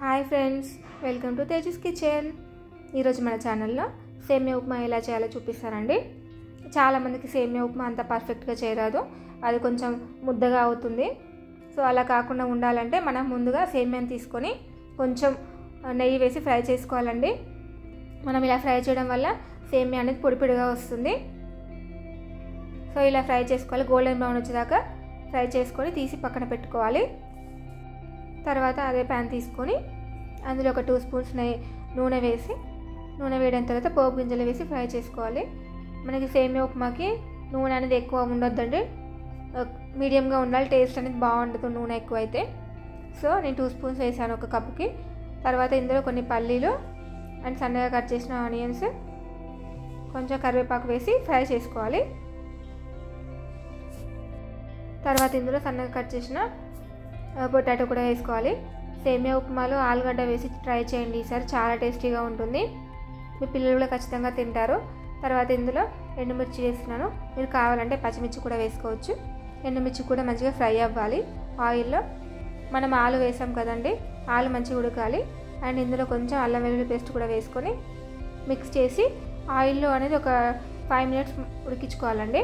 Hi friends, welcome to Tejas kitchen. ఈరోజు మన ఛానల్లో సేమియా ఉప్మా ఎలా చేయాలో చూపిస్తానండి. చాలామందికి సేమియా ఉప్మా అంత పర్ఫెక్ట్గా చేయరాదు, అది కొంచెం ముద్దగా అవుతుంది. సో అలా కాకుండా ఉండాలంటే మనం ముందుగా సేమియాని తీసుకొని కొంచెం నెయ్యి వేసి ఫ్రై చేసుకోవాలండి. మనం ఇలా ఫ్రై చేయడం వల్ల సేమియా అనేది పొడి పొడిగా వస్తుంది. సో ఇలా ఫ్రై చేసుకోవాలి, గోల్డెన్ బ్రౌన్ వచ్చేదాకా ఫ్రై చేసుకొని తీసి పక్కన పెట్టుకోవాలి. తర్వాత అదే ప్యాన్ తీసుకొని అందులో ఒక 2 స్పూన్స్ నూనె వేసి, నూనె వేయడం తర్వాత పోపు గింజలు వేసి ఫ్రై చేసుకోవాలి. మనకి సేమియా ఉప్మాకి నూనె అనేది ఎక్కువ ఉండొద్దండి, మీడియంగా ఉండాలి. టేస్ట్ అనేది బాగుండదు నూనె ఎక్కువ అయితే. సో నేను 2 స్పూన్స్ వేసాను ఒక కప్పుకి. తర్వాత ఇందులో కొన్ని పల్లీలు అండ్ సన్నగా కట్ చేసిన ఆనియన్స్, కొంచెం కరివేపాకు వేసి ఫ్రై చేసుకోవాలి. తర్వాత ఇందులో సన్నగా కట్ చేసిన పొటాటో కూడా వేసుకోవాలి. సేమియా ఉప్మాలో ఆలుగడ్డ వేసి ట్రై చేయండి, ఈసారి చాలా టేస్టీగా ఉంటుంది. మీ పిల్లలు కూడా ఖచ్చితంగా తింటారు. తర్వాత ఇందులో ఎండుమిర్చి వేస్తున్నాను, మీరు కావాలంటే పచ్చిమిర్చి కూడా వేసుకోవచ్చు. ఎండుమిర్చి కూడా మంచిగా ఫ్రై అవ్వాలి ఆయిల్లో. మనం ఆలు వేసాం కదండి, ఆలు మంచిగా ఉడకాలి. అండ్ ఇందులో కొంచెం అల్లం వెల్లుల్లి పేస్ట్ కూడా వేసుకొని మిక్స్ చేసి ఆయిల్లో అనేది ఒక 5 మినిట్స్ ఉడికించుకోవాలండి.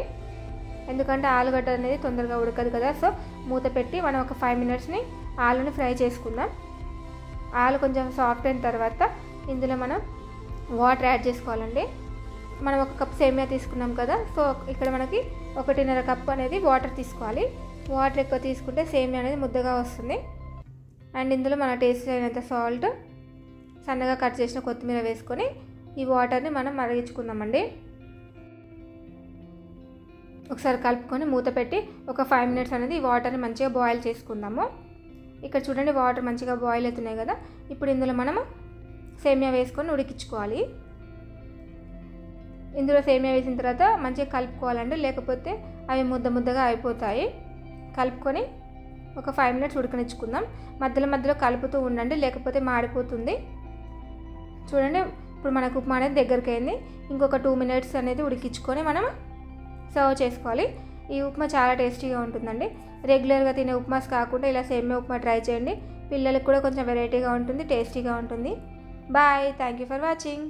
ఎందుకంటే ఆలుగడ్డ అనేది తొందరగా ఉడకదు కదా. సో మూత పెట్టి మనం ఒక 5 మినిట్స్ని ఆలుని ఫ్రై చేసుకుందాం. ఆలు కొంచెం సాఫ్ట్ అయిన తర్వాత ఇందులో మనం వాటర్ యాడ్ చేసుకోవాలండి. మనం 1 కప్ సేమియా తీసుకున్నాం కదా, సో ఇక్కడ మనకి 1.5 కప్ అనేది వాటర్ తీసుకోవాలి. వాటర్ ఎక్కువ తీసుకుంటే సేమియా అనేది ముద్దగా వస్తుంది. అండ్ ఇందులో మన టేస్ట్ అయినంత సాల్ట్, సన్నగా కట్ చేసిన కొత్తిమీర వేసుకొని ఈ వాటర్ని మనం మరిగించుకుందామండి. ఒకసారి కలుపుకొని మూత పెట్టి ఒక 5 మినిట్స్ అనేది ఈ వాటర్ని మంచిగా బాయిల్ చేసుకుందాము. ఇక్కడ చూడండి, వాటర్ మంచిగా బాయిల్ అవుతున్నాయి కదా. ఇప్పుడు ఇందులో మనము సేమియా వేసుకొని ఉడికించుకోవాలి. ఇందులో సేమియా వేసిన తర్వాత మంచిగా కలుపుకోవాలండి, లేకపోతే అవి ముద్దగా అయిపోతాయి. కలుపుకొని ఒక 5 మినిట్స్ ఉడకనిచ్చుకుందాం. మధ్యలో మధ్యలో కలుపుతూ ఉండండి, లేకపోతే మాడిపోతుంది. చూడండి, ఇప్పుడు మనకు ఉప్మా అనేది దగ్గరికి అయింది. ఇంకొక 2 మినిట్స్ అనేది ఉడికించుకొని మనం సర్వ్ చేసుకోవాలి. ఈ ఉప్మా చాలా టేస్టీగా ఉంటుందండి. రెగ్యులర్గా తినే ఉప్మాస్ కాకుండా ఇలా సేమియా ఉప్మా ట్రై చేయండి. పిల్లలకు కూడా కొంచెం వెరైటీగా ఉంటుంది, టేస్టీగా ఉంటుంది. Bye, thank you for watching.